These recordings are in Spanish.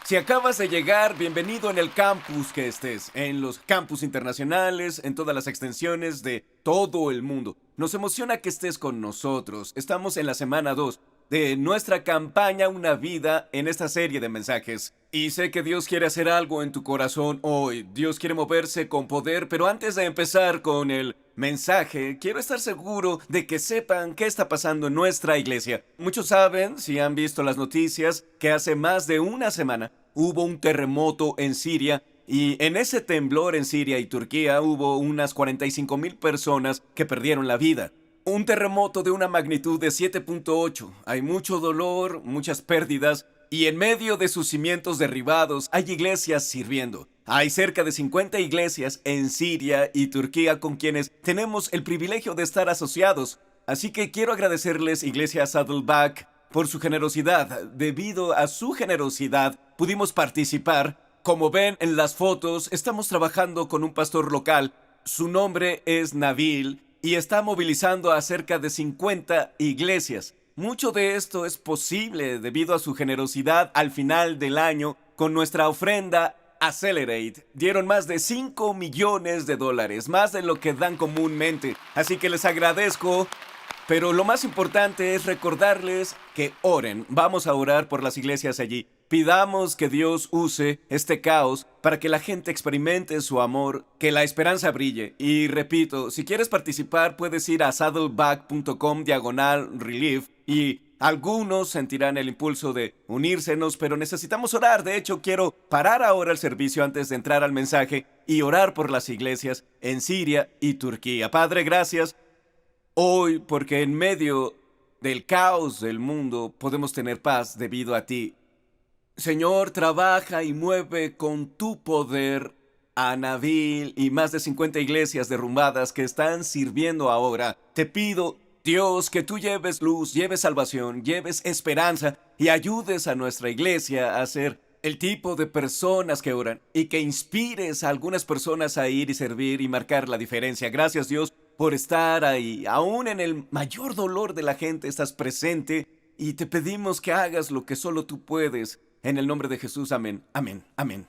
Si acabas de llegar, bienvenido en el campus que estés, en los campus internacionales, en todas las extensiones de todo el mundo. Nos emociona que estés con nosotros. Estamos en la semana 2 de nuestra campaña Una Vida en esta serie de mensajes. Y sé que Dios quiere hacer algo en tu corazón hoy. Dios quiere moverse con poder, pero antes de empezar con el mensaje, quiero estar seguro de que sepan qué está pasando en nuestra iglesia. Muchos saben, si han visto las noticias, que hace más de una semana hubo un terremoto en Siria. Y en ese temblor en Siria y Turquía hubo unas 45,000 personas que perdieron la vida. Un terremoto de una magnitud de 7.8. Hay mucho dolor, muchas pérdidas, y en medio de sus cimientos derribados hay iglesias sirviendo. Hay cerca de 50 iglesias en Siria y Turquía con quienes tenemos el privilegio de estar asociados. Así que quiero agradecerles, Iglesia Saddleback, por su generosidad. Debido a su generosidad, pudimos participar. Como ven en las fotos, estamos trabajando con un pastor local. Su nombre es Nabil y está movilizando a cerca de 50 iglesias. Mucho de esto es posible debido a su generosidad al final del año con nuestra ofrenda Accelerate. Dieron más de 5 millones de dólares, más de lo que dan comúnmente. Así que les agradezco. Pero lo más importante es recordarles que oren. Vamos a orar por las iglesias allí. Pidamos que Dios use este caos para que la gente experimente su amor, que la esperanza brille. Y repito, si quieres participar puedes ir a saddleback.com/relief y algunos sentirán el impulso de unírsenos, pero necesitamos orar. De hecho, quiero parar ahora el servicio antes de entrar al mensaje y orar por las iglesias en Siria y Turquía. Padre, gracias hoy porque en medio del caos del mundo podemos tener paz debido a ti. Señor, trabaja y mueve con tu poder a Nabil y más de 50 iglesias derrumbadas que están sirviendo ahora. Te pido, Dios, que tú lleves luz, lleves salvación, lleves esperanza y ayudes a nuestra iglesia a ser el tipo de personas que oran y que inspires a algunas personas a ir y servir y marcar la diferencia. Gracias, Dios, por estar ahí. Aún en el mayor dolor de la gente estás presente y te pedimos que hagas lo que solo tú puedes. En el nombre de Jesús, amén, amén, amén.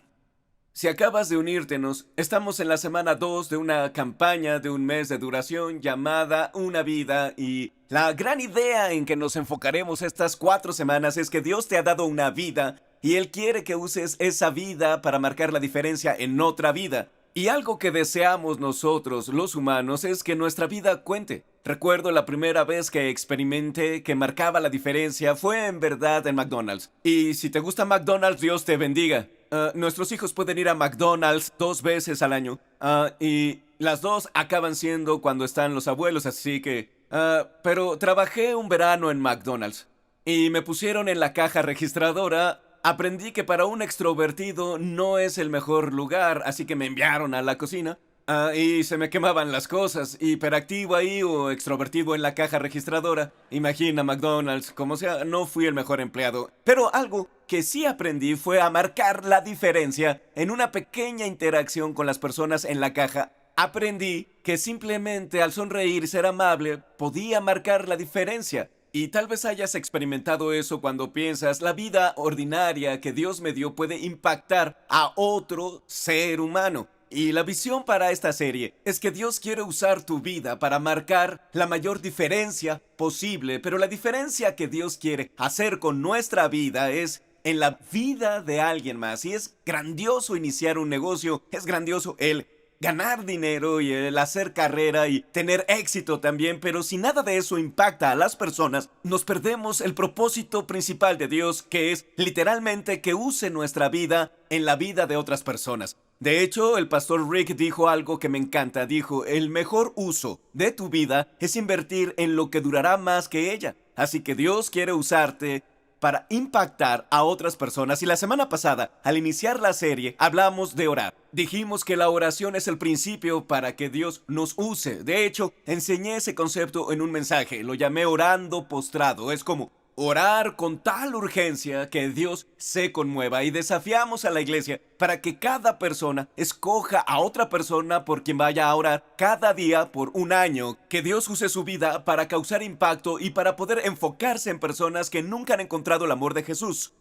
Si acabas de unírtenos, estamos en la semana 2 de una campaña de un mes de duración llamada Una Vida, y la gran idea en que nos enfocaremos estas 4 semanas es que Dios te ha dado una vida y Él quiere que uses esa vida para marcar la diferencia en otra vida. Y algo que deseamos nosotros, los humanos, es que nuestra vida cuente. Recuerdo la primera vez que experimenté que marcaba la diferencia fue en verdad en McDonald's. Y si te gusta McDonald's, Dios te bendiga. Nuestros hijos pueden ir a McDonald's 2 veces al año. Y las 2 acaban siendo cuando están los abuelos, así que... pero trabajé un verano en McDonald's. Y me pusieron en la caja registradora. Aprendí que para un extrovertido no es el mejor lugar, así que me enviaron a la cocina. Y se me quemaban las cosas. Hiperactivo ahí o extrovertido en la caja registradora. Imagina McDonald's, como sea, no fui el mejor empleado. Pero algo que sí aprendí fue a marcar la diferencia en una pequeña interacción con las personas en la caja. Aprendí que simplemente al sonreír y ser amable podía marcar la diferencia. Y tal vez hayas experimentado eso cuando piensas, la vida ordinaria que Dios me dio puede impactar a otro ser humano. Y la visión para esta serie es que Dios quiere usar tu vida para marcar la mayor diferencia posible, pero la diferencia que Dios quiere hacer con nuestra vida es en la vida de alguien más. Y es grandioso iniciar un negocio, es grandioso el ganar dinero y el hacer carrera y tener éxito también, pero si nada de eso impacta a las personas, nos perdemos el propósito principal de Dios, que es literalmente que use nuestra vida en la vida de otras personas. De hecho, el pastor Rick dijo algo que me encanta. Dijo, el mejor uso de tu vida es invertir en lo que durará más que ella. Así que Dios quiere usarte para impactar a otras personas. Y la semana pasada, al iniciar la serie, hablamos de orar. Dijimos que la oración es el principio para que Dios nos use. De hecho, enseñé ese concepto en un mensaje. Lo llamé orando postrado. Es como orar con tal urgencia que Dios se conmueva, y desafiamos a la iglesia para que cada persona escoja a otra persona por quien vaya a orar cada día por un año. Que Dios use su vida para causar impacto y para poder enfocarse en personas que nunca han encontrado el amor de Jesús.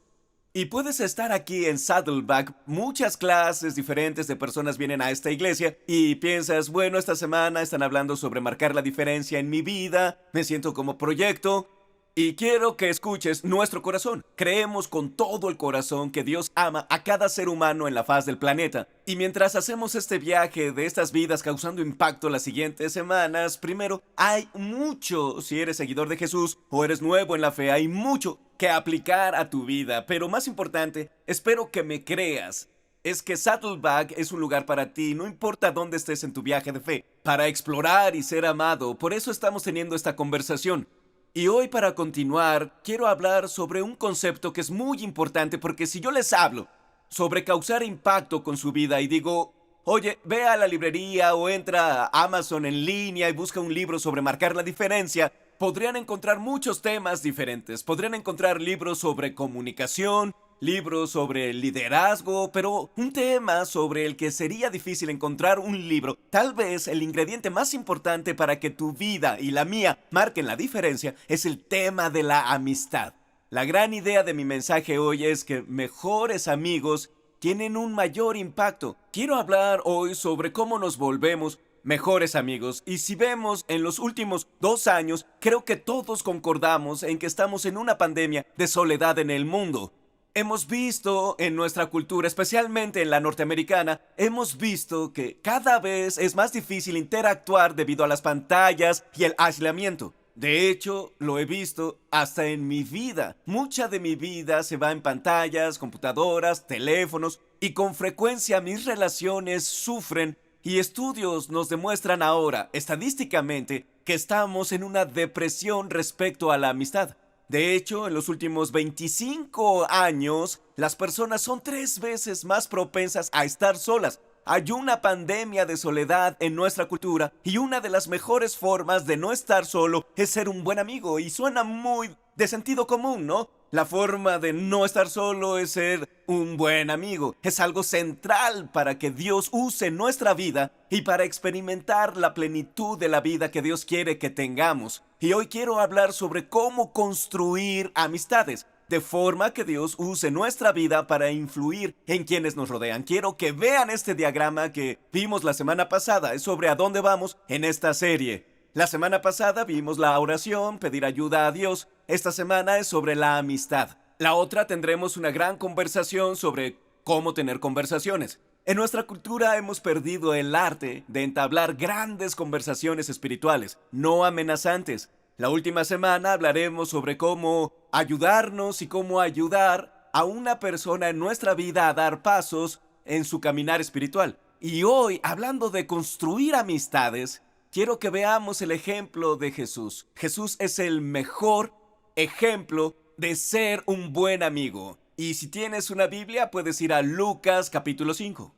Y puedes estar aquí en Saddleback, muchas clases diferentes de personas vienen a esta iglesia y piensas, bueno, esta semana están hablando sobre marcar la diferencia en mi vida, me siento como proyecto. Y quiero que escuches nuestro corazón. Creemos con todo el corazón que Dios ama a cada ser humano en la faz del planeta. Y mientras hacemos este viaje de estas vidas causando impacto las siguientes semanas, primero, hay mucho, si eres seguidor de Jesús o eres nuevo en la fe, hay mucho que aplicar a tu vida. Pero más importante, espero que me creas. Es que Saddleback es un lugar para ti, no importa dónde estés en tu viaje de fe, para explorar y ser amado. Por eso estamos teniendo esta conversación. Y hoy, para continuar, quiero hablar sobre un concepto que es muy importante, porque si yo les hablo sobre causar impacto con su vida y digo, oye, ve a la librería o entra a Amazon en línea y busca un libro sobre marcar la diferencia, podrían encontrar muchos temas diferentes. Podrían encontrar libros sobre comunicación, libros sobre liderazgo, pero un tema sobre el que sería difícil encontrar un libro. Tal vez el ingrediente más importante para que tu vida y la mía marquen la diferencia es el tema de la amistad. La gran idea de mi mensaje hoy es que mejores amigos tienen un mayor impacto. Quiero hablar hoy sobre cómo nos volvemos mejores amigos. Y si vemos en los últimos 2 años, creo que todos concordamos en que estamos en una pandemia de soledad en el mundo. Hemos visto en nuestra cultura, especialmente en la norteamericana, hemos visto que cada vez es más difícil interactuar debido a las pantallas y el aislamiento. De hecho, lo he visto hasta en mi vida. Mucha de mi vida se va en pantallas, computadoras, teléfonos, y con frecuencia mis relaciones sufren. Y estudios nos demuestran ahora, estadísticamente, que estamos en una depresión respecto a la amistad. De hecho, en los últimos 25 años, las personas son 3 veces más propensas a estar solas. Hay una pandemia de soledad en nuestra cultura y una de las mejores formas de no estar solo es ser un buen amigo. Y suena muy de sentido común, ¿no? La forma de no estar solo es ser un buen amigo. Es algo central para que Dios use nuestra vida y para experimentar la plenitud de la vida que Dios quiere que tengamos. Y hoy quiero hablar sobre cómo construir amistades, de forma que Dios use nuestra vida para influir en quienes nos rodean. Quiero que vean este diagrama que vimos la semana pasada. Es sobre a dónde vamos en esta serie. La semana pasada vimos la oración, pedir ayuda a Dios. Esta semana es sobre la amistad. La otra tendremos una gran conversación sobre cómo tener conversaciones. En nuestra cultura hemos perdido el arte de entablar grandes conversaciones espirituales, no amenazantes. La última semana hablaremos sobre cómo ayudarnos y cómo ayudar a una persona en nuestra vida a dar pasos en su caminar espiritual. Y hoy, hablando de construir amistades, quiero que veamos el ejemplo de Jesús. Jesús es el mejor ejemplo de ser un buen amigo. Y si tienes una Biblia, puedes ir a Lucas capítulo 5.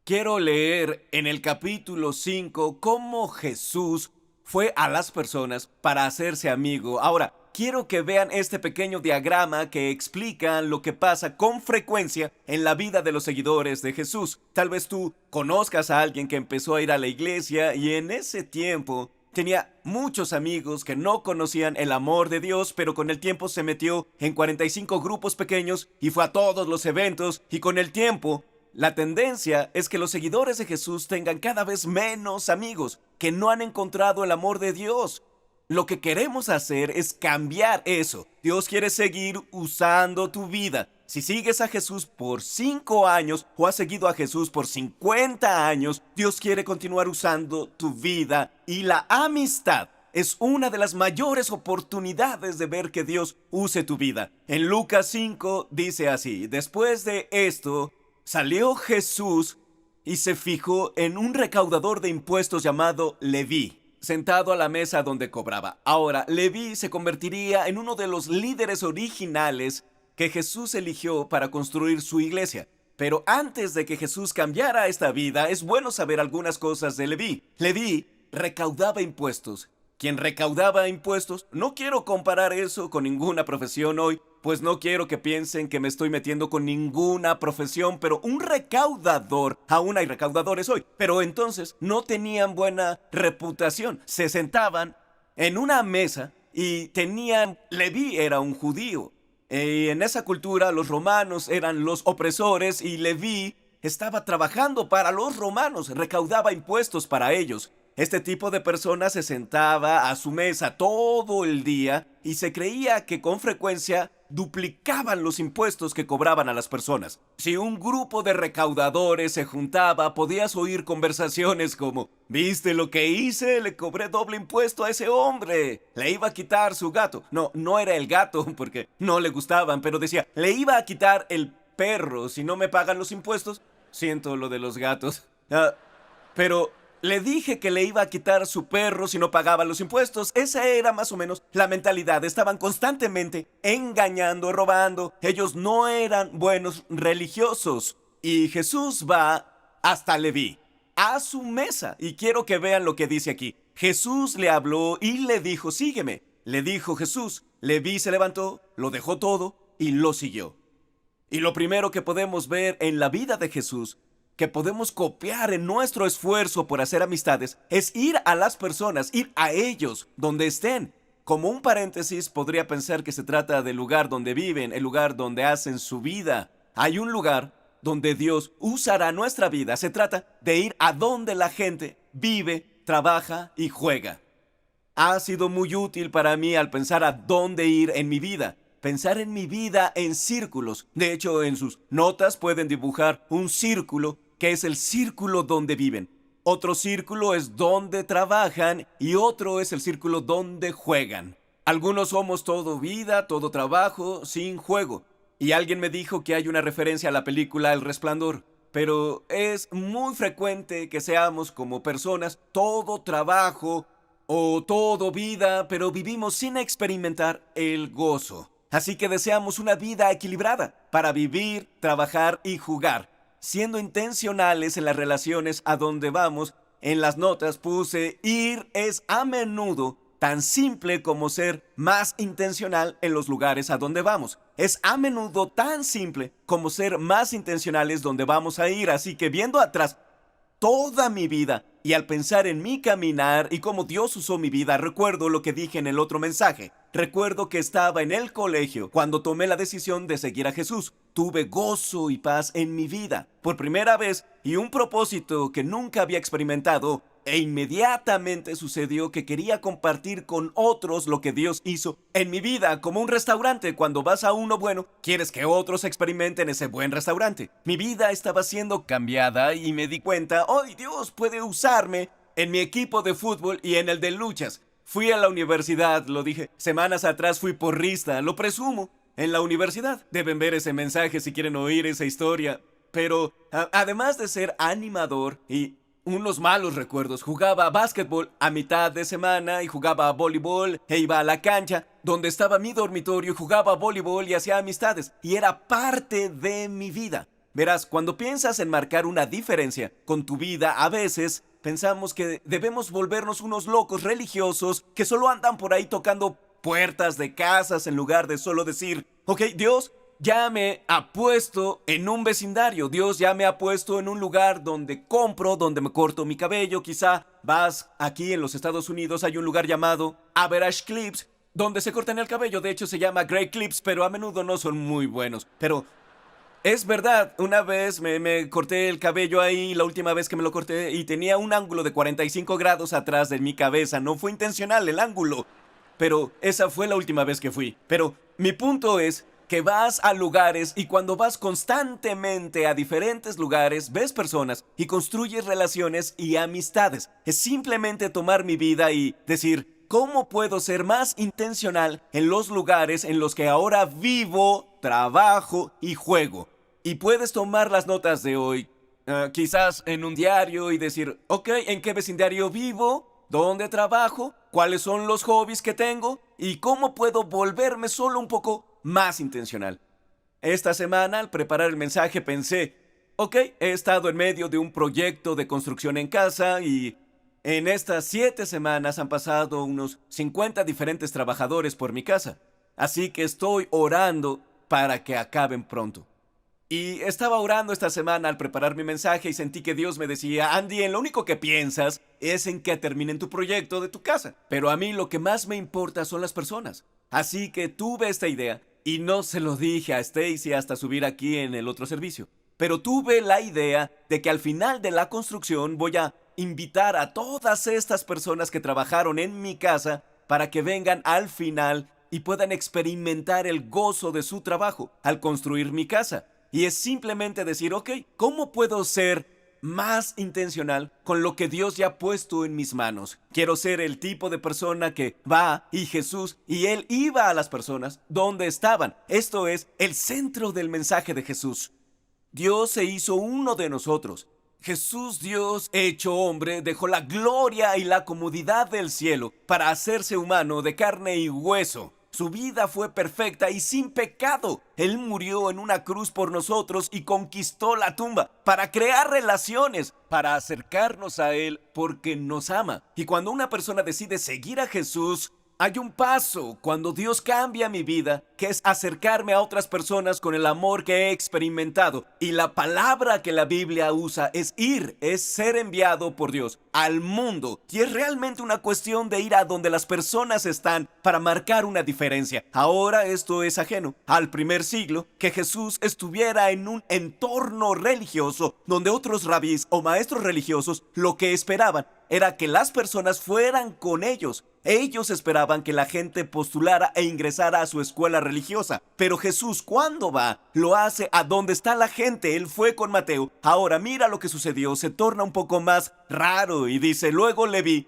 Quiero leer en el capítulo 5 cómo Jesús fue a las personas para hacerse amigo. Ahora, quiero que vean este pequeño diagrama que explica lo que pasa con frecuencia en la vida de los seguidores de Jesús. Tal vez tú conozcas a alguien que empezó a ir a la iglesia y en ese tiempo tenía muchos amigos que no conocían el amor de Dios, pero con el tiempo se metió en 45 grupos pequeños y fue a todos los eventos, y con el tiempo la tendencia es que los seguidores de Jesús tengan cada vez menos amigos que no han encontrado el amor de Dios. Lo que queremos hacer es cambiar eso. Dios quiere seguir usando tu vida. Si sigues a Jesús por 5 años o has seguido a Jesús por 50 años, Dios quiere continuar usando tu vida. Y la amistad es una de las mayores oportunidades de ver que Dios use tu vida. En Lucas 5 dice así: después de esto, salió Jesús y se fijó en un recaudador de impuestos llamado Leví, sentado a la mesa donde cobraba. Ahora, Leví se convertiría en uno de los líderes originales que Jesús eligió para construir su iglesia. Pero antes de que Jesús cambiara esta vida, es bueno saber algunas cosas de Leví. Leví recaudaba impuestos. Quien recaudaba impuestos, no quiero comparar eso con ninguna profesión hoy, pues no quiero que piensen que me estoy metiendo con ninguna profesión, pero un recaudador, aún hay recaudadores hoy, pero entonces no tenían buena reputación. Se sentaban en una mesa y Leví era un judío. En esa cultura los romanos eran los opresores y Leví estaba trabajando para los romanos, recaudaba impuestos para ellos. Este tipo de persona se sentaba a su mesa todo el día y se creía que con frecuencia duplicaban los impuestos que cobraban a las personas. Si un grupo de recaudadores se juntaba, podías oír conversaciones como: ¿viste lo que hice? Le cobré doble impuesto a ese hombre. Le iba a quitar su gato. No, no era el gato porque no le gustaban, pero decía, le iba a quitar el perro si no me pagan los impuestos. Siento lo de los gatos. Pero le dije que le iba a quitar su perro si no pagaba los impuestos. Esa era más o menos la mentalidad. Estaban constantemente engañando, robando. Ellos no eran buenos religiosos. Y Jesús va hasta Leví, a su mesa. Y quiero que vean lo que dice aquí. Jesús le habló y le dijo: sígueme. Le dijo Jesús. Leví se levantó, lo dejó todo y lo siguió. Y lo primero que podemos ver en la vida de Jesús, que podemos copiar en nuestro esfuerzo por hacer amistades, es ir a las personas, ir a ellos donde estén. Como un paréntesis, podría pensar que se trata del lugar donde viven, el lugar donde hacen su vida. Hay un lugar donde Dios usará nuestra vida. Se trata de ir a donde la gente vive, trabaja y juega. Ha sido muy útil para mí al pensar a dónde ir en mi vida. Pensar en mi vida en círculos. De hecho, en sus notas pueden dibujar un círculo que es el círculo donde viven. Otro círculo es donde trabajan y otro es el círculo donde juegan. Algunos somos todo vida, todo trabajo, sin juego. Y alguien me dijo que hay una referencia a la película El Resplandor. Pero es muy frecuente que seamos como personas todo trabajo o todo vida, pero vivimos sin experimentar el gozo. Así que deseamos una vida equilibrada para vivir, trabajar y jugar, siendo intencionales en las relaciones a donde vamos. En las notas puse: ir es a menudo tan simple como ser más intencional en los lugares a donde vamos. Es a menudo tan simple como ser más intencionales donde vamos a ir. Así que viendo atrás toda mi vida y al pensar en mi caminar y cómo Dios usó mi vida, recuerdo lo que dije en el otro mensaje. Recuerdo que estaba en el colegio cuando tomé la decisión de seguir a Jesús. Tuve gozo y paz en mi vida por primera vez y un propósito que nunca había experimentado. E inmediatamente sucedió que quería compartir con otros lo que Dios hizo en mi vida, como un restaurante. Cuando vas a uno bueno, quieres que otros experimenten ese buen restaurante. Mi vida estaba siendo cambiada y me di cuenta: ¡oh, Dios puede usarme en mi equipo de fútbol y en el de luchas! Fui a la universidad, lo dije semanas atrás, fui porrista, lo presumo, en la universidad. Deben ver ese mensaje si quieren oír esa historia. Pero además de ser animador y unos malos recuerdos, jugaba básquetbol a mitad de semana y jugaba voleibol e iba a la cancha donde estaba mi dormitorio, jugaba voleibol y hacía amistades y era parte de mi vida. Verás, cuando piensas en marcar una diferencia con tu vida, a veces pensamos que debemos volvernos unos locos religiosos que solo andan por ahí tocando puertas de casas en lugar de solo decir: ok, Dios ya me ha puesto en un vecindario. Dios ya me ha puesto en un lugar donde compro, donde me corto mi cabello. Quizá vas aquí en los Estados Unidos, hay un lugar llamado Average Clips, donde se cortan el cabello. De hecho se llama Great Clips, pero a menudo no son muy buenos. Pero es verdad, una vez me corté el cabello ahí, la última vez que me lo corté, y tenía un ángulo de 45 grados atrás de mi cabeza. No fue intencional el ángulo, pero esa fue la última vez que fui. Pero mi punto es que vas a lugares y cuando vas constantemente a diferentes lugares, ves personas y construyes relaciones y amistades. Es simplemente tomar mi vida y decir: ¿cómo puedo ser más intencional en los lugares en los que ahora vivo, trabajo y juego? Y puedes tomar las notas de hoy, quizás en un diario, y decir: ok, ¿en qué vecindario vivo? ¿Dónde trabajo? ¿Cuáles son los hobbies que tengo? ¿Y cómo puedo volverme solo un poco más intencional? Esta semana, al preparar el mensaje, pensé: ok, he estado en medio de un proyecto de construcción en casa y en estas 7 semanas han pasado unos 50 diferentes trabajadores por mi casa. Así que estoy orando para que acaben pronto. Y estaba orando esta semana al preparar mi mensaje y sentí que Dios me decía: Andy, en lo único que piensas es en que terminen tu proyecto de tu casa. Pero a mí lo que más me importa son las personas. Así que tuve esta idea Y no se lo dije a Stacy hasta subir aquí en el otro servicio. Pero tuve la idea de que al final de la construcción voy a invitar a todas estas personas que trabajaron en mi casa para que vengan al final y puedan experimentar el gozo de su trabajo al construir mi casa. Y es simplemente decir, ok, ¿cómo puedo ser más intencional con lo que Dios ya ha puesto en mis manos? Quiero ser el tipo de persona que va y Jesús, y Él iba a las personas donde estaban. Esto es el centro del mensaje de Jesús. Dios se hizo uno de nosotros. Jesús, Dios hecho hombre, dejó la gloria y la comodidad del cielo para hacerse humano de carne y hueso. Su vida fue perfecta y sin pecado. Él murió en una cruz por nosotros y conquistó la tumba para crear relaciones, para acercarnos a Él porque nos ama. Y cuando una persona decide seguir a Jesús, hay un paso cuando Dios cambia mi vida, que es acercarme a otras personas con el amor que he experimentado. Y la palabra que la Biblia usa es ir, es ser enviado por Dios al mundo. Y es realmente una cuestión de ir a donde las personas están para marcar una diferencia. Ahora esto es ajeno al primer siglo, que Jesús estuviera en un entorno religioso donde otros rabís o maestros religiosos lo que esperaban era que las personas fueran con ellos. Ellos esperaban que la gente postulara e ingresara a su escuela religiosa. Pero Jesús, ¿cuándo va? Lo hace a donde está la gente. Él fue con Mateo. Ahora mira lo que sucedió. Se torna un poco más raro y dice, luego Leví.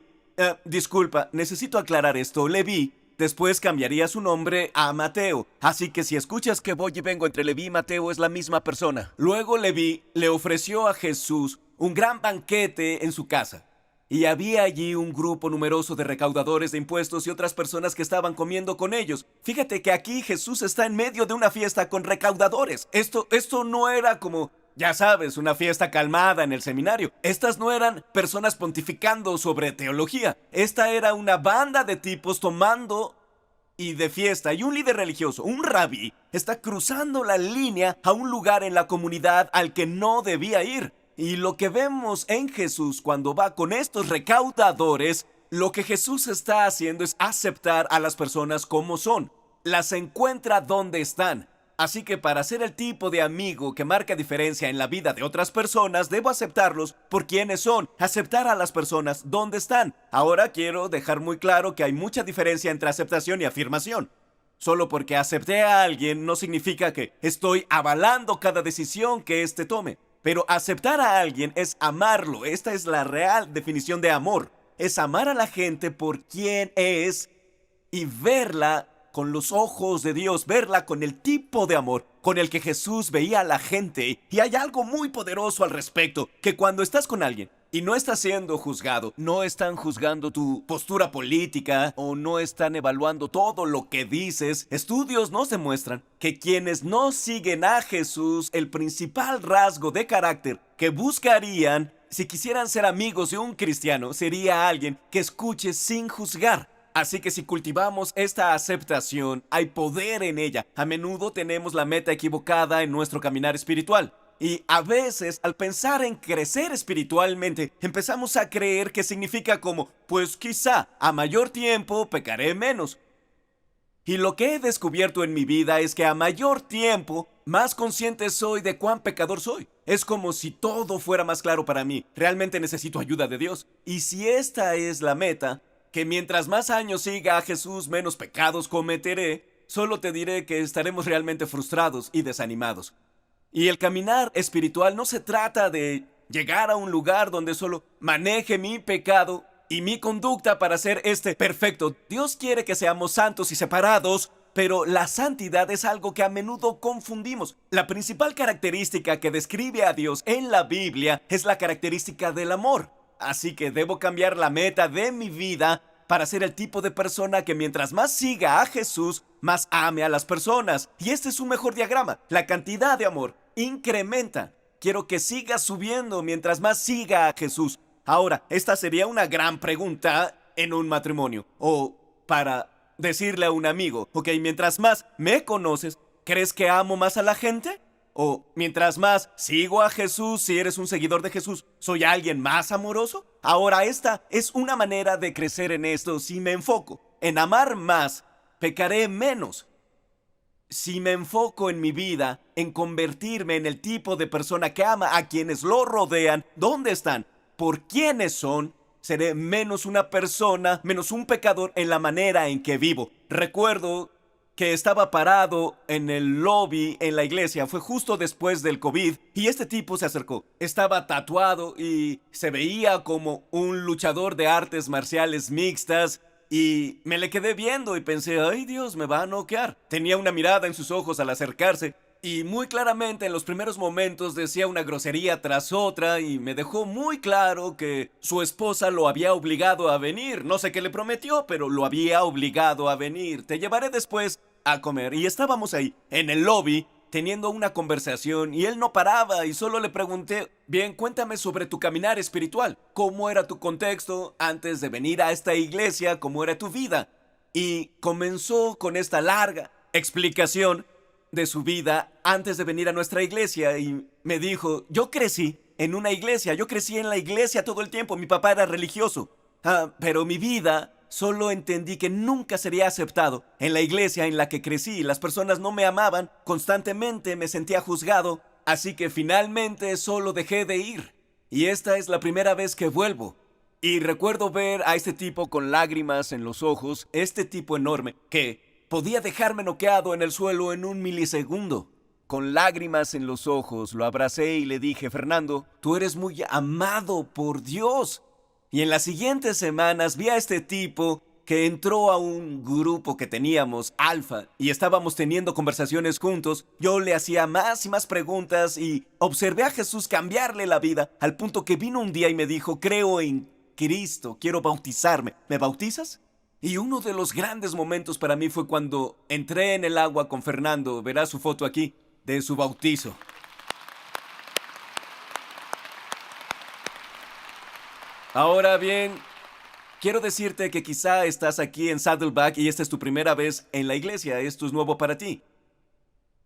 Disculpa, necesito aclarar esto. Leví después cambiaría su nombre a Mateo. Así que si escuchas que voy y vengo entre Leví y Mateo, es la misma persona. Luego Leví le ofreció a Jesús un gran banquete en su casa. Y había allí un grupo numeroso de recaudadores de impuestos y otras personas que estaban comiendo con ellos. Fíjate que aquí Jesús está en medio de una fiesta con recaudadores. Esto no era como, ya sabes, una fiesta calmada en el seminario. Estas no eran personas pontificando sobre teología. Esta era una banda de tipos tomando y de fiesta, y un líder religioso, un rabí, está cruzando la línea a un lugar en la comunidad al que no debía ir. Y lo que vemos en Jesús cuando va con estos recaudadores, lo que Jesús está haciendo es aceptar a las personas como son. Las encuentra donde están. Así que para ser el tipo de amigo que marca diferencia en la vida de otras personas, debo aceptarlos por quienes son, aceptar a las personas donde están. Ahora quiero dejar muy claro que hay mucha diferencia entre aceptación y afirmación. Solo porque acepté a alguien no significa que estoy avalando cada decisión que éste tome. Pero aceptar a alguien es amarlo. Esta es la real definición de amor. Es amar a la gente por quien es y verla con los ojos de Dios, verla con el tipo de amor con el que Jesús veía a la gente. Y hay algo muy poderoso al respecto, que cuando estás con alguien y no estás siendo juzgado, no están juzgando tu postura política o no están evaluando todo lo que dices, estudios nos demuestran que quienes no siguen a Jesús, el principal rasgo de carácter que buscarían si quisieran ser amigos de un cristiano sería alguien que escuche sin juzgar. Así que si cultivamos esta aceptación, hay poder en ella. A menudo tenemos la meta equivocada en nuestro caminar espiritual. Y a veces, al pensar en crecer espiritualmente, empezamos a creer que significa como, pues quizá a mayor tiempo pecaré menos. Y lo que he descubierto en mi vida es que a mayor tiempo, más consciente soy de cuán pecador soy. Es como si todo fuera más claro para mí. Realmente necesito ayuda de Dios. Y si esta es la meta, que mientras más años siga a Jesús, menos pecados cometeré, solo te diré que estaremos realmente frustrados y desanimados. Y el caminar espiritual no se trata de llegar a un lugar donde solo maneje mi pecado y mi conducta para ser perfecto. Dios quiere que seamos santos y separados, pero la santidad es algo que a menudo confundimos. La principal característica que describe a Dios en la Biblia es la característica del amor. Así que debo cambiar la meta de mi vida para ser el tipo de persona que mientras más siga a Jesús, más ame a las personas. Y este es un mejor diagrama. La cantidad de amor incrementa. Quiero que siga subiendo mientras más siga a Jesús. Ahora, esta sería una gran pregunta en un matrimonio. O para decirle a un amigo, ok, mientras más me conoces, ¿crees que amo más a la gente? O mientras más sigo a Jesús, si eres un seguidor de Jesús, ¿soy alguien más amoroso? Ahora esta es una manera de crecer en esto si me enfoco en amar más, pecaré menos. si me enfoco en mi vida, en convertirme en el tipo de persona que ama a quienes lo rodean, ¿dónde están? ¿Por quiénes son? Seré menos una persona, menos un pecador en la manera en que vivo. Recuerdo que estaba parado en el lobby en la iglesia. Fue justo después del COVID y este tipo se acercó. Estaba tatuado y se veía como un luchador de artes marciales mixtas. Y me le quedé viendo y pensé, ay Dios, me va a noquear. Tenía una mirada en sus ojos al acercarse y muy claramente en los primeros momentos decía una grosería tras otra y me dejó muy claro que su esposa lo había obligado a venir. No sé qué le prometió, pero lo había obligado a venir. Te llevaré después a comer. Y estábamos ahí, en el lobby, teniendo una conversación y él no paraba y solo le pregunté, bien, cuéntame sobre tu caminar espiritual. ¿Cómo era tu contexto antes de venir a esta iglesia? ¿Cómo era tu vida? Y comenzó con esta larga explicación de su vida antes de venir a nuestra iglesia y me dijo, yo crecí en una iglesia, yo crecí en la iglesia todo el tiempo, mi papá era religioso, pero mi vida solo entendí que nunca sería aceptado en la iglesia en la que crecí, las personas no me amaban, constantemente me sentía juzgado, así que finalmente solo dejé de ir y esta es la primera vez que vuelvo. Y recuerdo ver a este tipo con lágrimas en los ojos, este tipo enorme que podía dejarme noqueado en el suelo en un milisegundo. Con lágrimas en los ojos lo abracé y le dije, Fernando, tú eres muy amado por Dios. Y en las siguientes semanas vi a este tipo que entró a un grupo que teníamos, Alfa, y estábamos teniendo conversaciones juntos. Yo le hacía más y más preguntas y observé a Jesús cambiarle la vida al punto que vino un día y me dijo, creo en Cristo, quiero bautizarme. ¿Me bautizas? Y uno de los grandes momentos para mí fue cuando entré en el agua con Fernando, verá su foto aquí, de su bautizo. Ahora bien, quiero decirte que quizá estás aquí en Saddleback y esta es tu primera vez en la iglesia, esto es nuevo para ti.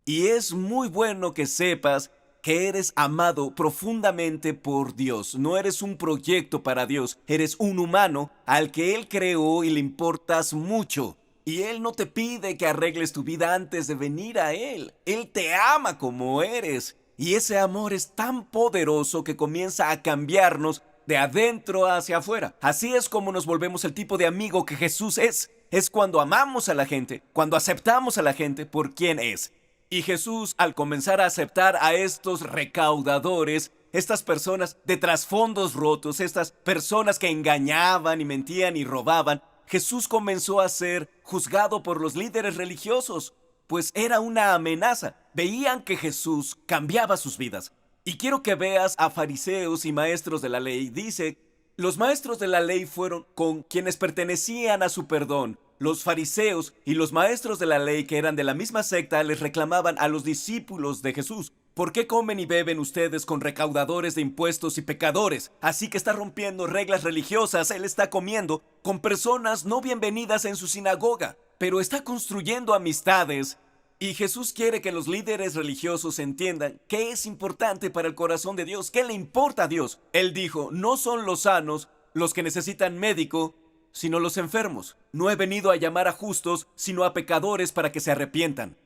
Y es muy bueno que sepas que eres amado profundamente por Dios. No eres un proyecto para Dios, eres un humano al que Él creó y le importas mucho. Y Él no te pide que arregles tu vida antes de venir a Él. Él te ama como eres. Y ese amor es tan poderoso que comienza a cambiarnos de adentro hacia afuera. Así es como nos volvemos el tipo de amigo que Jesús es. Es cuando amamos a la gente, cuando aceptamos a la gente por quien es. Y Jesús, al comenzar a aceptar a estos recaudadores, estas personas de trasfondos rotos, estas personas que engañaban y mentían y robaban, Jesús comenzó a ser juzgado por los líderes religiosos, pues era una amenaza. Veían que Jesús cambiaba sus vidas. Y quiero que veas a fariseos y maestros de la ley. Dice, los maestros de la ley fueron con quienes pertenecían a su perdón. Los fariseos y los maestros de la ley que eran de la misma secta les reclamaban a los discípulos de Jesús. ¿Por qué comen y beben ustedes con recaudadores de impuestos y pecadores? Así que está rompiendo reglas religiosas. Él está comiendo con personas no bienvenidas en su sinagoga, pero está construyendo amistades. Y Jesús quiere que los líderes religiosos entiendan qué es importante para el corazón de Dios, qué le importa a Dios. Él dijo, no son los sanos los que necesitan médico, sino los enfermos. No he venido a llamar a justos, sino a pecadores para que se arrepientan.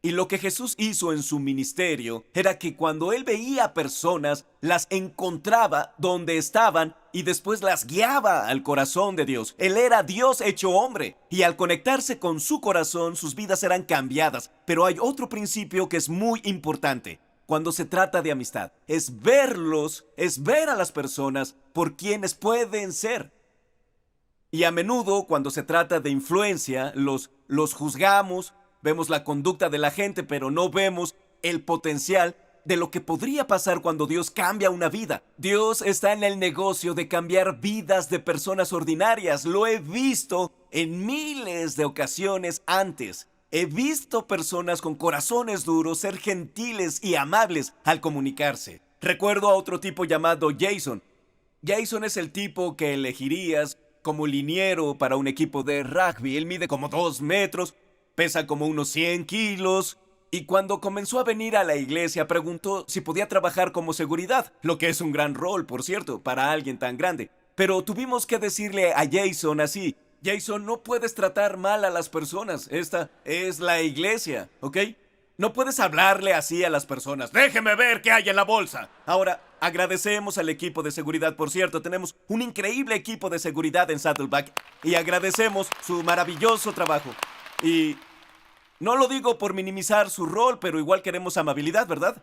Y lo que Jesús hizo en su ministerio era que cuando él veía personas, las encontraba donde estaban y después las guiaba al corazón de Dios. Él era Dios hecho hombre y al conectarse con su corazón, sus vidas eran cambiadas. Pero hay otro principio que es muy importante cuando se trata de amistad. Es verlos, es ver a las personas por quienes pueden ser. Y a menudo, cuando se trata de influencia, los juzgamos. Vemos la conducta de la gente, pero no vemos el potencial de lo que podría pasar cuando Dios cambia una vida. Dios está en el negocio de cambiar vidas de personas ordinarias. Lo he visto en miles de ocasiones antes. He visto personas con corazones duros ser gentiles y amables al comunicarse. Recuerdo a otro tipo llamado Jason. Jason es el tipo que elegirías como liniero para un equipo de rugby. Él mide como 2 metros. Pesa como unos 100 kilos y cuando comenzó a venir a la iglesia preguntó si podía trabajar como seguridad, lo que es un gran rol, por cierto, para alguien tan grande. Pero tuvimos que decirle a Jason así, Jason, no puedes tratar mal a las personas. Esta es la iglesia, ¿ok? No puedes hablarle así a las personas. Déjeme ver qué hay en la bolsa. Ahora, agradecemos al equipo de seguridad. Por cierto, tenemos un increíble equipo de seguridad en Saddleback y agradecemos su maravilloso trabajo. Y no lo digo por minimizar su rol, pero igual queremos amabilidad, ¿verdad?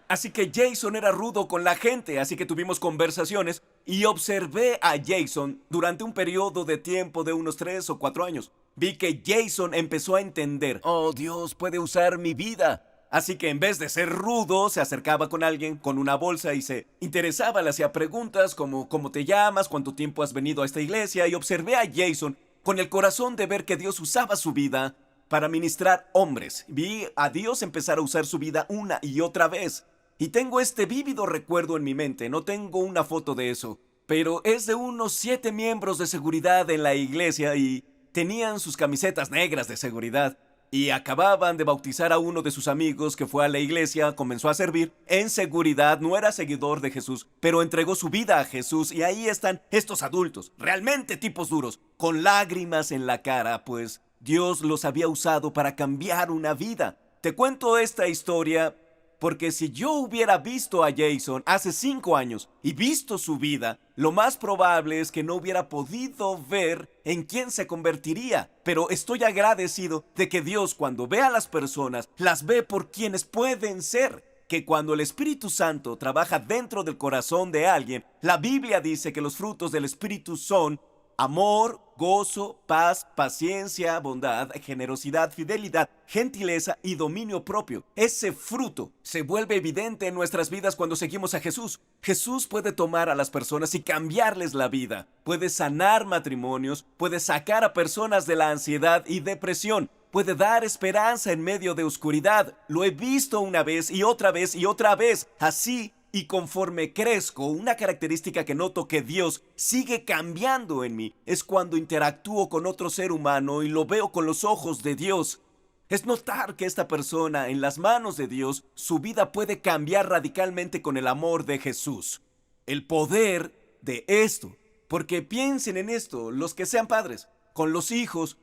Así que Jason era rudo con la gente, así que tuvimos conversaciones y observé a Jason durante un periodo de tiempo de unos 3 o 4 años. Vi que Jason empezó a entender, oh, Dios puede usar mi vida. Así que en vez de ser rudo, se acercaba con alguien con una bolsa y se interesaba, le hacía preguntas como ¿cómo te llamas? ¿Cuánto tiempo has venido a esta iglesia? Y observé a Jason con el corazón de ver que Dios usaba su vida para ministrar hombres. Vi a Dios empezar a usar su vida una y otra vez. Y tengo este vívido recuerdo en mi mente, no tengo una foto de eso, pero es de unos 7 miembros de seguridad en la iglesia y tenían sus camisetas negras de seguridad y acababan de bautizar a uno de sus amigos que fue a la iglesia, comenzó a servir en seguridad, no era seguidor de Jesús, pero entregó su vida a Jesús y ahí están estos adultos, realmente tipos duros, con lágrimas en la cara, pues Dios los había usado para cambiar una vida. Te cuento esta historia porque si yo hubiera visto a Jason hace 5 años y visto su vida, lo más probable es que no hubiera podido ver en quién se convertiría. Pero estoy agradecido de que Dios, cuando ve a las personas, las ve por quienes pueden ser. Que cuando el Espíritu Santo trabaja dentro del corazón de alguien, la Biblia dice que los frutos del Espíritu son amor, gozo, paz, paciencia, bondad, generosidad, fidelidad, gentileza y dominio propio. Ese fruto se vuelve evidente en nuestras vidas cuando seguimos a Jesús. Jesús puede tomar a las personas y cambiarles la vida. Puede sanar matrimonios, puede sacar a personas de la ansiedad y depresión. Puede dar esperanza en medio de oscuridad. Lo he visto una vez y otra vez y otra vez. Así, y conforme crezco, una característica que noto que Dios sigue cambiando en mí es cuando interactúo con otro ser humano y lo veo con los ojos de Dios. Es notar que esta persona, en las manos de Dios, su vida puede cambiar radicalmente con el amor de Jesús. El poder de esto. Porque piensen en esto, los que sean padres, con los hijos.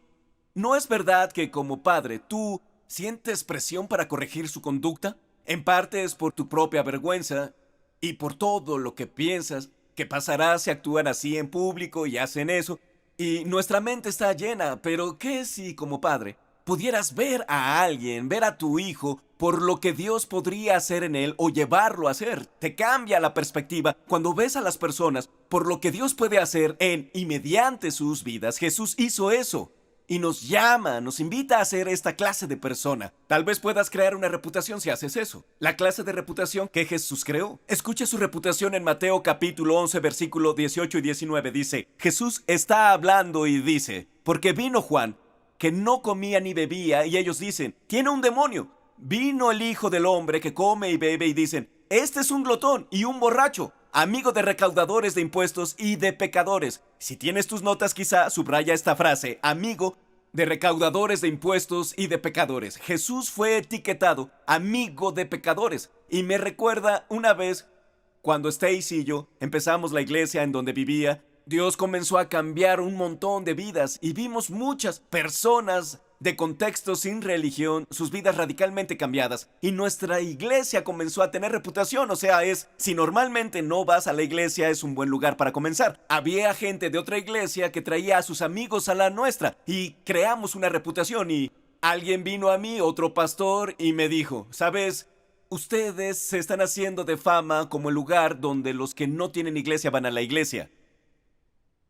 ¿No es verdad que como padre tú sientes presión para corregir su conducta? En parte es por tu propia vergüenza y por todo lo que piensas que pasará si actúan así en público y hacen eso. Y nuestra mente está llena, pero ¿qué si como padre pudieras ver a alguien, ver a tu hijo por lo que Dios podría hacer en él o llevarlo a hacer? Te cambia la perspectiva cuando ves a las personas por lo que Dios puede hacer en y mediante sus vidas. Jesús hizo eso. Y nos llama, nos invita a ser esta clase de persona. Tal vez puedas crear una reputación si haces eso. La clase de reputación que Jesús creó. Escuche su reputación en Mateo capítulo 11, versículo 18 y 19. Dice, Jesús está hablando y dice, porque vino Juan, que no comía ni bebía, y ellos dicen, tiene un demonio. Vino el Hijo del Hombre que come y bebe y dicen, este es un glotón y un borracho, amigo de recaudadores de impuestos y de pecadores. Si tienes tus notas, quizá subraya esta frase, amigo de recaudadores de impuestos y de pecadores. Jesús fue etiquetado amigo de pecadores. Y me recuerda una vez cuando Stacy y yo empezamos la iglesia en donde vivía. Dios comenzó a cambiar un montón de vidas y vimos muchas personas de contextos sin religión, sus vidas radicalmente cambiadas, y nuestra iglesia comenzó a tener reputación. O sea, si normalmente no vas a la iglesia, es un buen lugar para comenzar. Había gente de otra iglesia que traía a sus amigos a la nuestra y creamos una reputación. Y alguien vino a mí, otro pastor, y me dijo, ¿sabes? Ustedes se están haciendo de fama como el lugar donde los que no tienen iglesia van a la iglesia.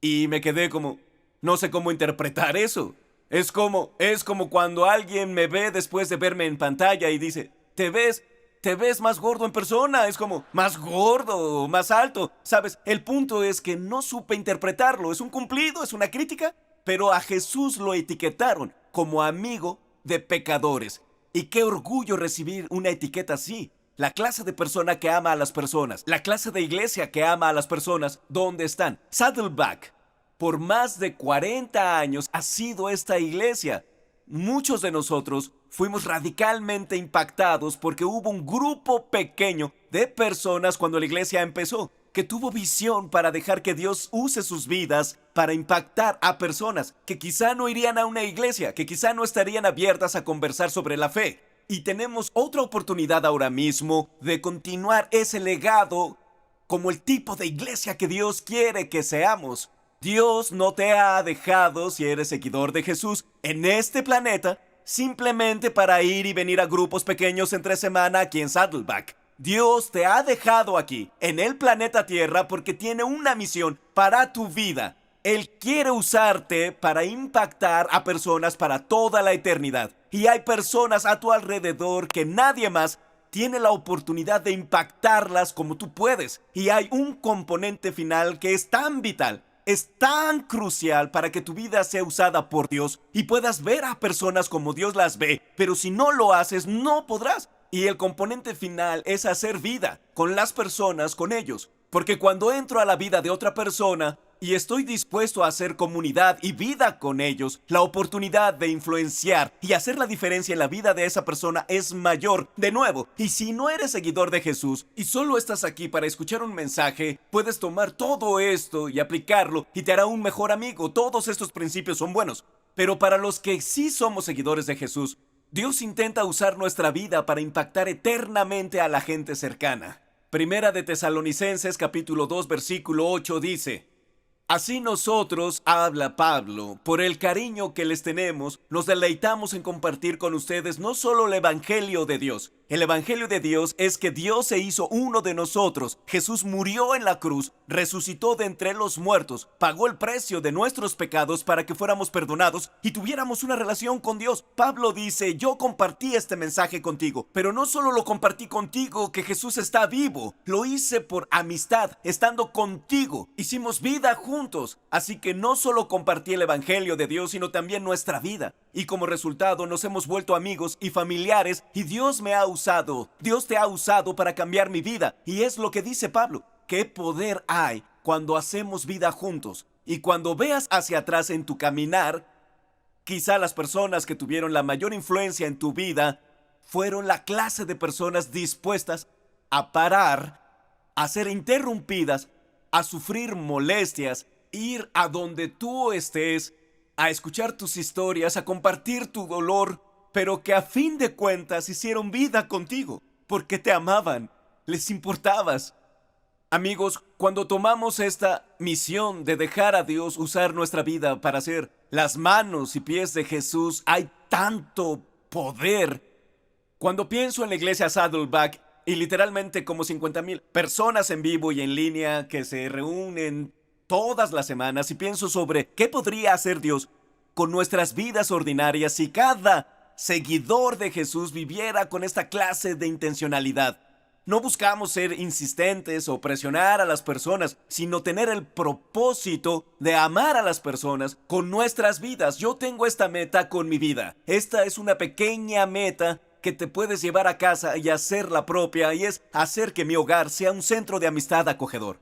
Y me quedé como, no sé cómo interpretar eso. Es como cuando alguien me ve después de verme en pantalla y dice, te ves más gordo en persona. Es como, más gordo, más alto. ¿Sabes? El punto es que no supe interpretarlo. ¿Es un cumplido? ¿Es una crítica? Pero a Jesús lo etiquetaron como amigo de pecadores. Y qué orgullo recibir una etiqueta así. La clase de persona que ama a las personas. La clase de iglesia que ama a las personas. ¿Dónde están? Saddleback. Por más de 40 años ha sido esta iglesia. Muchos de nosotros fuimos radicalmente impactados porque hubo un grupo pequeño de personas cuando la iglesia empezó. que tuvo visión para dejar que Dios use sus vidas para impactar a personas que quizá no irían a una iglesia, que quizá no estarían abiertas a conversar sobre la fe. Y tenemos otra oportunidad ahora mismo de continuar ese legado como el tipo de iglesia que Dios quiere que seamos. Dios no te ha dejado, si eres seguidor de Jesús, en este planeta simplemente para ir y venir a grupos pequeños entre semana aquí en Saddleback. Dios te ha dejado aquí, en el planeta Tierra, porque tiene una misión para tu vida. Él quiere usarte para impactar a personas para toda la eternidad. Y hay personas a tu alrededor que nadie más tiene la oportunidad de impactarlas como tú puedes. Y hay un componente final que es tan vital, es tan crucial para que tu vida sea usada por Dios y puedas ver a personas como Dios las ve. Pero si no lo haces, no podrás. Y el componente final es hacer vida con las personas, con ellos. Porque cuando entro a la vida de otra persona y estoy dispuesto a hacer comunidad y vida con ellos, la oportunidad de influenciar y hacer la diferencia en la vida de esa persona es mayor. De nuevo, y si no eres seguidor de Jesús y solo estás aquí para escuchar un mensaje, puedes tomar todo esto y aplicarlo y te hará un mejor amigo. Todos estos principios son buenos. Pero para los que sí somos seguidores de Jesús, Dios intenta usar nuestra vida para impactar eternamente a la gente cercana. Primera de Tesalonicenses capítulo 2 versículo 8 dice: Así nosotros, habla Pablo, por el cariño que les tenemos, nos deleitamos en compartir con ustedes no solo el Evangelio de Dios. El Evangelio de Dios es que Dios se hizo uno de nosotros. Jesús murió en la cruz, resucitó de entre los muertos, pagó el precio de nuestros pecados para que fuéramos perdonados y tuviéramos una relación con Dios. Pablo dice: yo compartí este mensaje contigo, pero no solo lo compartí contigo, que Jesús está vivo. Lo hice por amistad, estando contigo. Hicimos vida juntos. Así que no solo compartí el Evangelio de Dios, sino también nuestra vida. Y como resultado nos hemos vuelto amigos y familiares y Dios me ha usado. Dios te ha usado para cambiar mi vida. Y es lo que dice Pablo. ¿Qué poder hay cuando hacemos vida juntos? Y cuando veas hacia atrás en tu caminar, quizá las personas que tuvieron la mayor influencia en tu vida fueron la clase de personas dispuestas a parar, a ser interrumpidas, a sufrir molestias, ir a donde tú estés, a escuchar tus historias, a compartir tu dolor, pero que a fin de cuentas hicieron vida contigo, porque te amaban, les importabas. Amigos, cuando tomamos esta misión de dejar a Dios usar nuestra vida para ser las manos y pies de Jesús, hay tanto poder. Cuando pienso en la iglesia Saddleback, y literalmente como 50,000 personas en vivo y en línea que se reúnen todas las semanas, y pienso sobre qué podría hacer Dios con nuestras vidas ordinarias si cada seguidor de Jesús viviera con esta clase de intencionalidad. No buscamos ser insistentes o presionar a las personas, sino tener el propósito de amar a las personas con nuestras vidas. Yo tengo esta meta con mi vida. Esta es una pequeña meta que te puedes llevar a casa y hacerla propia, y es hacer que mi hogar sea un centro de amistad acogedor.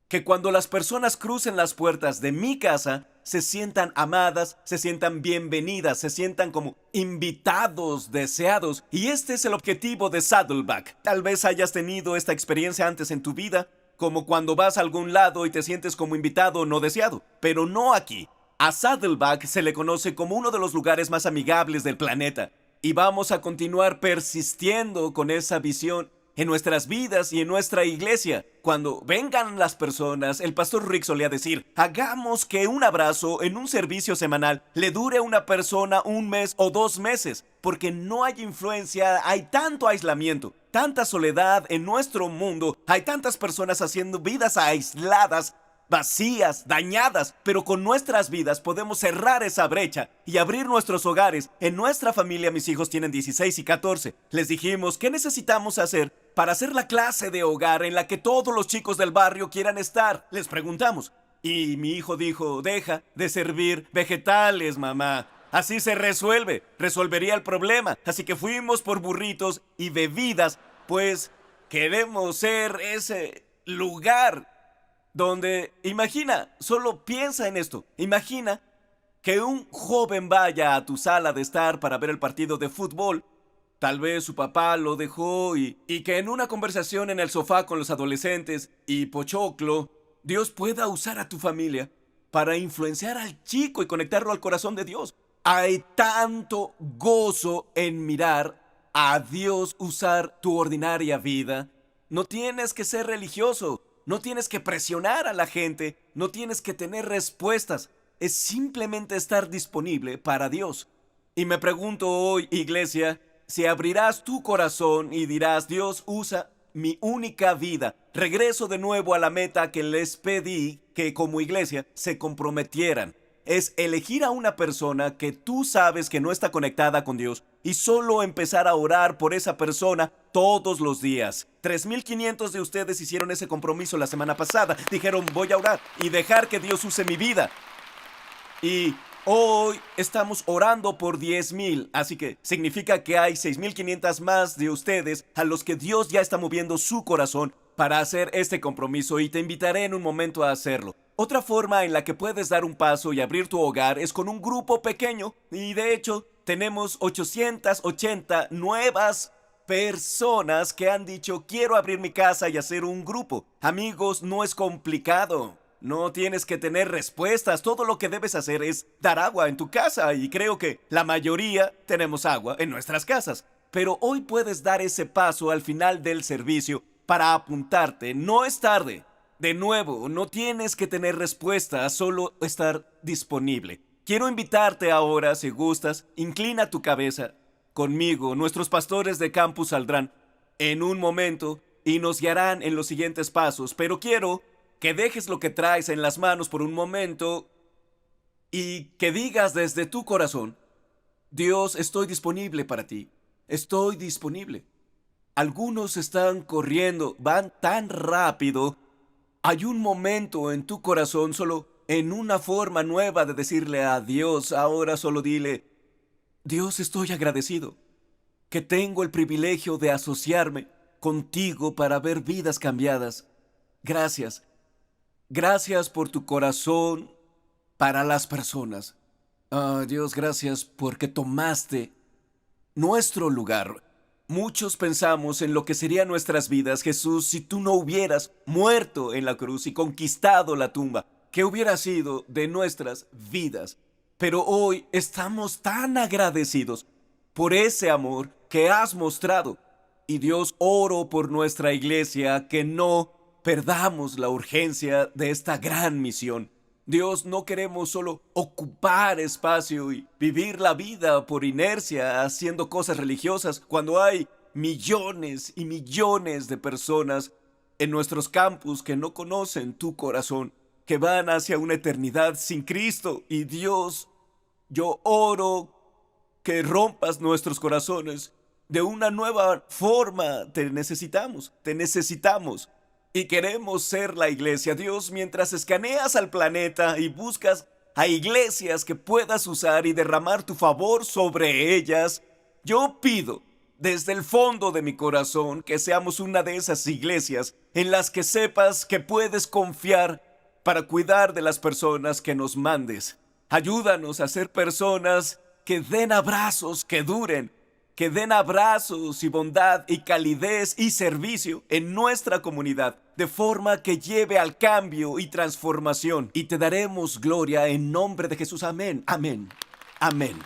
Que cuando las personas crucen las puertas de mi casa, se sientan amadas, se sientan bienvenidas, se sientan como invitados, deseados. Y este es el objetivo de Saddleback. Tal vez hayas tenido esta experiencia antes en tu vida, como cuando vas a algún lado y te sientes como invitado no deseado. Pero no aquí. A Saddleback se le conoce como uno de los lugares más amigables del planeta. Y vamos a continuar persistiendo con esa visión en nuestras vidas y en nuestra iglesia. Cuando vengan las personas, el pastor Rick solía decir: hagamos que un abrazo en un servicio semanal le dure a una persona 1 mes o 2 meses, porque no hay influencia, hay tanto aislamiento, tanta soledad en nuestro mundo, hay tantas personas haciendo vidas aisladas, vacías, dañadas, pero con nuestras vidas podemos cerrar esa brecha y abrir nuestros hogares. En nuestra familia, mis hijos tienen 16 y 14. Les dijimos: ¿qué necesitamos hacer para hacer la clase de hogar en la que todos los chicos del barrio quieran estar? Les preguntamos. Y mi hijo dijo: deja de servir vegetales, mamá. Así se resolvería el problema. Así que fuimos por burritos y bebidas, pues queremos ser ese lugar donde, imagina, solo piensa en esto, imagina que un joven vaya a tu sala de estar para ver el partido de fútbol Tal vez su papá lo dejó y que en una conversación en el sofá con los adolescentes y Pochoclo, Dios pueda usar a tu familia para influenciar al chico y conectarlo al corazón de Dios. Hay tanto gozo en mirar a Dios usar tu ordinaria vida. No tienes que ser religioso, no tienes que presionar a la gente, no tienes que tener respuestas. Es simplemente estar disponible para Dios. Y me pregunto hoy, iglesia, si abrirás tu corazón y dirás: Dios, usa mi única vida. Regreso de nuevo a la meta que les pedí que como iglesia se comprometieran. Es elegir a una persona que tú sabes que no está conectada con Dios y solo empezar a orar por esa persona todos los días. 3,500 de ustedes hicieron ese compromiso la semana pasada. Dijeron: voy a orar y dejar que Dios use mi vida. Y hoy estamos orando por 10,000, así que significa que hay 6,500 más de ustedes a los que Dios ya está moviendo su corazón para hacer este compromiso, y te invitaré en un momento a hacerlo. Otra forma en la que puedes dar un paso y abrir tu hogar es con un grupo pequeño, y de hecho tenemos 880 nuevas personas que han dicho: quiero abrir mi casa y hacer un grupo. Amigos, no es complicado. No tienes que tener respuestas. Todo lo que debes hacer es dar agua en tu casa, y creo que la mayoría tenemos agua en nuestras casas. Pero hoy puedes dar ese paso al final del servicio para apuntarte. No es tarde. De nuevo, no tienes que tener respuestas, solo estar disponible. Quiero invitarte ahora, si gustas, inclina tu cabeza conmigo. Nuestros pastores de campus saldrán en un momento y nos guiarán en los siguientes pasos, pero quiero que dejes lo que traes en las manos por un momento y que digas desde tu corazón: Dios, estoy disponible para ti. Estoy disponible. Algunos están corriendo, van tan rápido. Hay un momento en tu corazón, solo en una forma nueva de decirle a Dios. Ahora solo dile: Dios, estoy agradecido que tengo el privilegio de asociarme contigo para ver vidas cambiadas. Gracias. Gracias por tu corazón para las personas. Dios, gracias porque tomaste nuestro lugar. Muchos pensamos en lo que serían nuestras vidas, Jesús, si tú no hubieras muerto en la cruz y conquistado la tumba. ¿Qué hubiera sido de nuestras vidas? Pero hoy estamos tan agradecidos por ese amor que has mostrado. Y Dios, oro por nuestra iglesia, que no perdamos la urgencia de esta gran misión. Dios, no queremos solo ocupar espacio y vivir la vida por inercia haciendo cosas religiosas cuando hay millones y millones de personas en nuestros campus que no conocen tu corazón, que van hacia una eternidad sin Cristo. Y Dios, yo oro que rompas nuestros corazones de una nueva forma. Te necesitamos, te necesitamos. Y queremos ser la iglesia. Dios, mientras escaneas al planeta y buscas a iglesias que puedas usar y derramar tu favor sobre ellas, yo pido desde el fondo de mi corazón que seamos una de esas iglesias en las que sepas que puedes confiar para cuidar de las personas que nos mandes. Ayúdanos a ser personas que den abrazos que duren, que den abrazos y bondad y calidez y servicio en nuestra comunidad, de forma que lleve al cambio y transformación. Y te daremos gloria en nombre de Jesús. Amén, amén, amén.